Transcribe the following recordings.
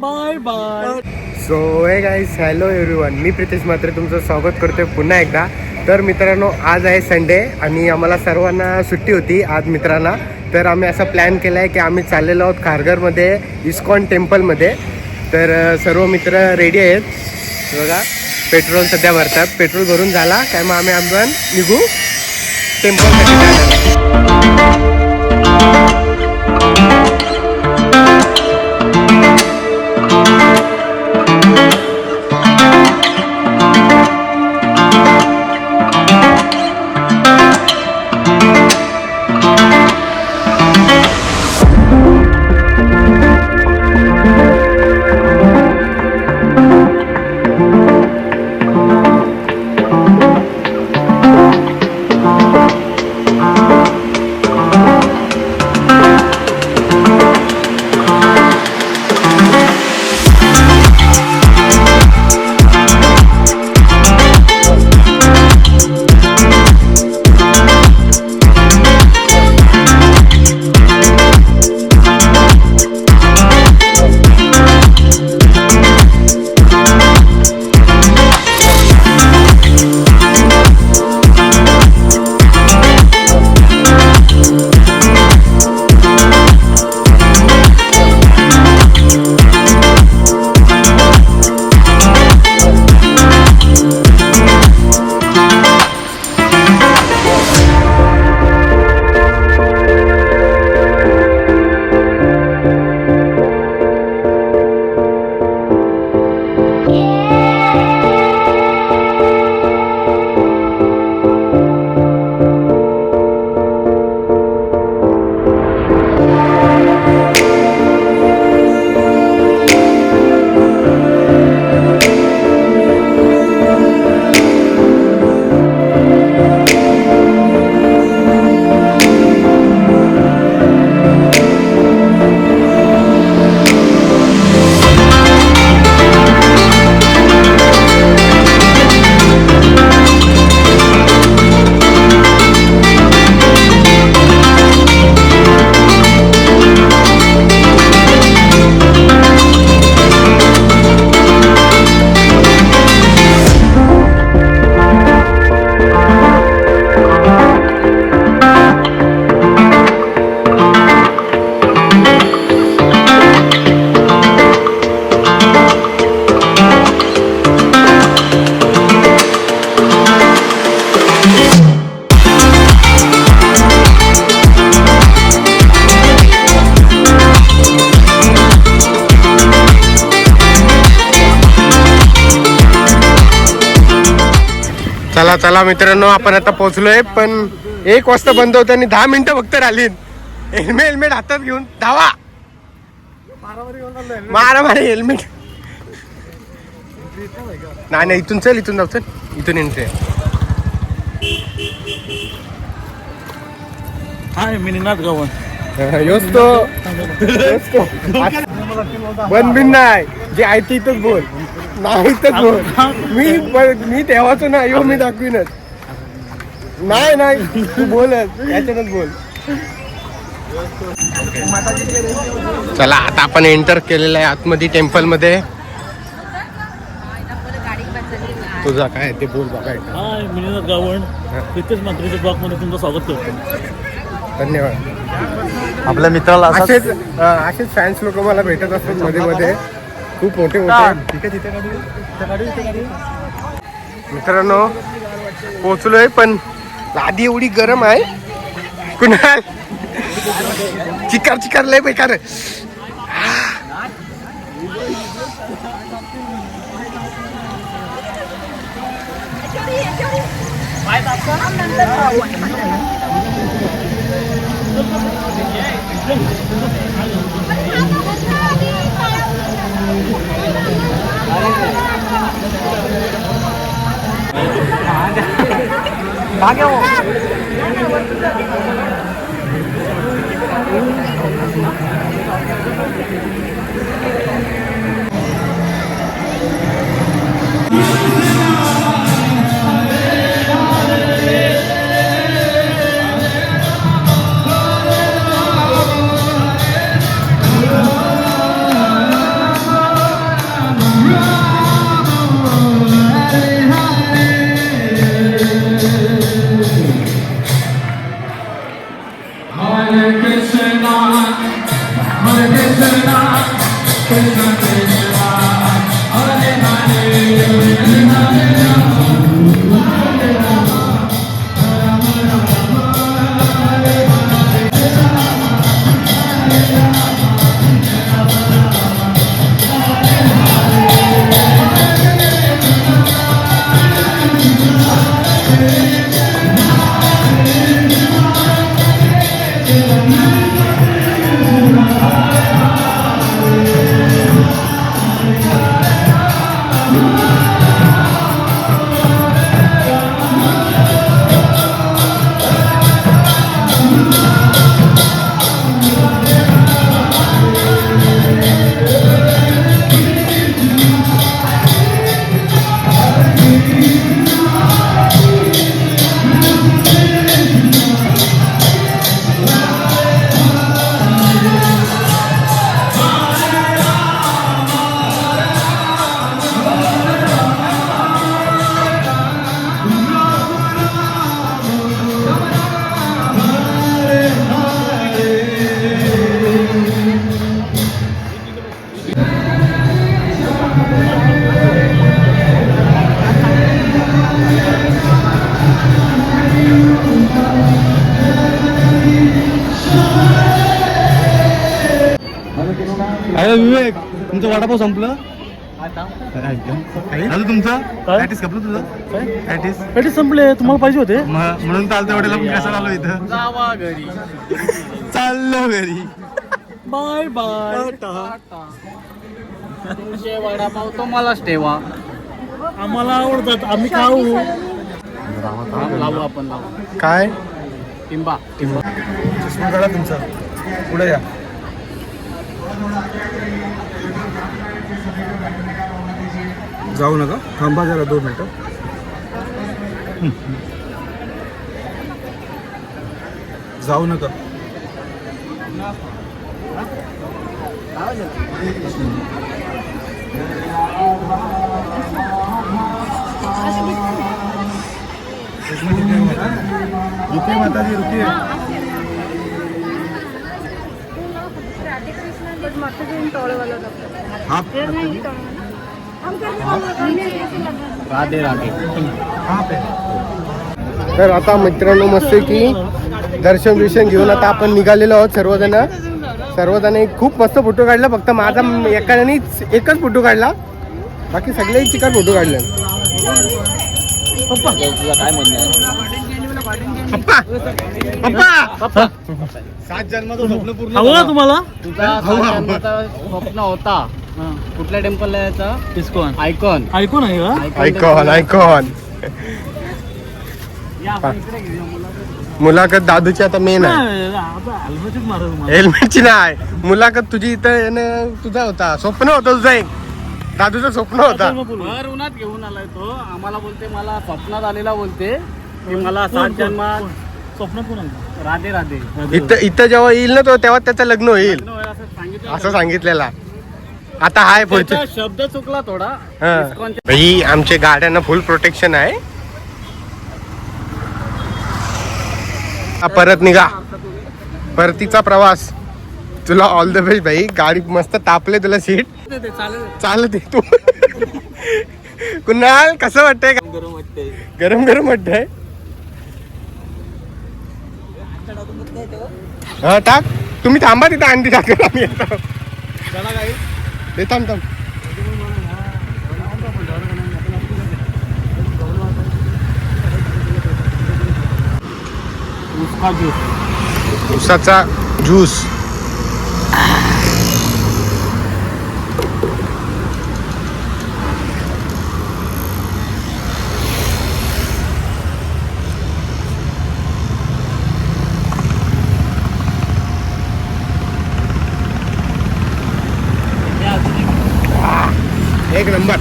Bye bye. So hey guys, hello everyone, मी प्रितेश म्हात्रे तुमचं स्वागत करतोय पुन्हा एकदा. तर मित्रांनो, आज आहे संडे आणि आम्हाला सर्वांना सुट्टी होती आज मित्रांना. तर आम्ही असा प्लॅन केला आहे की आम्ही चाललेलो आहोत खारघरमध्ये इस्कॉन टेम्पलमध्ये. तर सर्व मित्र रेडी आहेत बघा. पेट्रोल सध्या भरतात. पेट्रोल भरून झाला काय मग आम्ही आपण निघू टेम्पलसाठी जायला. चला चला मित्रांनो, आपण आता पोहोचलोय. पण 1 वाजता बंद होतं आणि 10 मिनिटं फक्त राहिली. हेल्मेट हातात घेऊन धावा. मारा मारा हेल्मेट. नाही इथून चल, इथून जाऊ. चल इथून एंट्री. हाय मिनीनाथ गावन योच तो बन बिन नाही जे आहे ते इथंच बोल. नाही तर बोल. मी तेव्हाच ना यो मी दाखवीनच. नाही तू बोलच याच्यातच बोल. चला आता आपण एंटर केलेलं आहे आतमध्ये टेम्पल मध्ये. तुझा काय ते बोल बघायचं. हाय मिनीनाथ गावन, प्रितेश म्हात्रेच्या ब्लॉग मध्ये तुमचं स्वागत करतो. धन्यवाद. आपल्या मित्राला असेच फॅन्स लोक मला भेटत असतात मध्ये मध्ये. खूप मोठे मित्रांनो पोचलोय. पण लादी एवढी गरम आहे कुणाल. चिकार लय बेकार. अरे विवेक, तुमचं वडापाव संपलं अजून तुमचं काय? पॅटीस कपलं तुझं पॅटीस पेटी संपले, तुम्हाला पाहिजे होते. म्हणून चालतं एवढ्याला पण कशाला आलो इथं जावा घरी. चाललो घरी बाय बाय. तुमचे वडापाव तो मलाच ठेवा. आम्हाला आवडतात, आम्ही खाऊ. लावू आपण लावू. काय टिंबा चष्मा काढा तुमचा पुढे या जाऊ नका थांबा जरा 2 मिनिटं जाऊ नका रुकिए माताजी रुकिए आप राधे राधे. तर आता मित्रांनो मस्त की दर्शन बिर्शन घेऊन आता आपण निघालेलो आहोत सर्वजण खूप मस्त फोटो काढला. फक्त माझा एकाने एकच फोटो काढला, बाकी सगळे चिकन फोटो काढले. तुझं काय म्हणणं आहे? पप्पा पप्पा पप्पा 7 जन्माचं स्वप्न पूर्ण हवं ना तुम्हाला? तुझा जन्माचा स्वप्न होता कुठल्या टेम्पलला यायचा? इस्कॉन. आयकॉन. ऐकून आहे का? आयकॉन या आपण इकडे घेऊया मुलाखत दादूची आता मेन आहे. नाही, आता हेल्मेटच मारा तुम्हाला. हेल्मेटची नाही मुलाखत तुझी इथं येणं तुझा होता, स्वप्न होतं तुझं एक, दादूचं स्वप्न होता. भर उन्हात घेऊन आलाय तो. आम्हाला बोलते, मला स्वप्नात आलेला बोलते की मला 7 जन्मात स्वप्न कोण आहे? राधे राधे इथं जेव्हा येईल ना तो तेव्हा त्याचं लग्न होईल लग्न व्हायला असं सांगितलं. असं सांगितलेला. आता हाय पुढचे त्याचा शब्द चुकला थोडा. हा. इस्कॉनच्या- ही आमच्या गाड्यांना फुल प्रोटेक्शन आहे. परत निघा, परतीचा प्रवास. तुला ऑल द बेस्ट भाई. गाडी मस्त तापले तुला सीट ते चालेल. चालत आहे तू. कुणाल कसं वाटतंय? गरम वाटते. गरम गरम वाटतंय. हा टाक. तुम्ही थांबा तिथं अंडी टाकून आम्ही येतो. ते थांब. उसका ज्यूस. उसाचा ज्यूस. एक नंबर.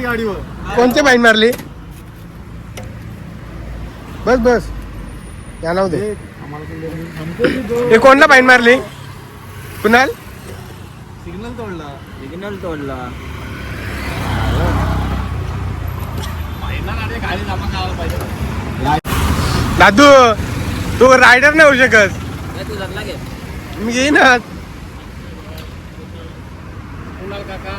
गाडीवर कोणते बाईन मारली? बस बस या नाव दे. हे कोणला बाईन मारली? कुणाल? सिग्नल तोडला. सिग्नल तोडला. दादू तू रायडर नाही होऊ शकत. मी येईनच. कुणाल काका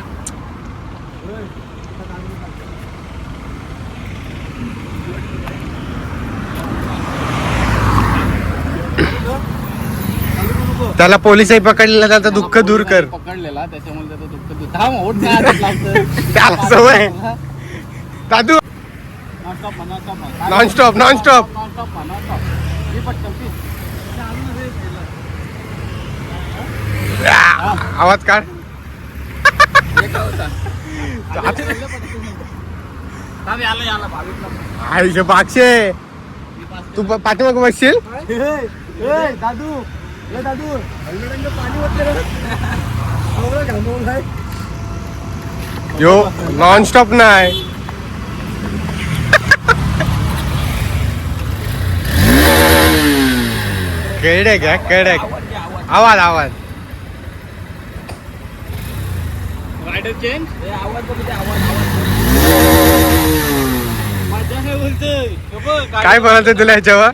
त्याला पोलिसही पकडलेला, त्याचं दुःख दूर कर. पकडलेला त्याच्यामुळे त्याचं दुःख दूर. थांब, ओढ नाही हातात लावतोय. त्याला सवय. दादू नॉनस्टॉप नॉनस्टॉप. आवाज काढ. आयुष्य बागशे तू पाठीमाग बसशील. दादू दादू पाणी वाटलं. यो नॉनस्टॉप नाही. कडक आहे कडक. आवाज आवाज. रायडर चेंज मजा आहे बोलतोय. काय बोलायचं तुला याच्यावर?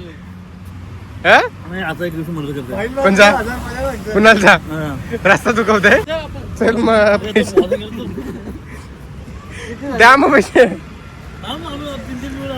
हं? नाही आता एक दिवस मर्द करते. कोणचा? कुणालचा? रस्ता चुकवतोय. चल मग पैसे द्या मग पैसे. आम्ही 3-3 वेळा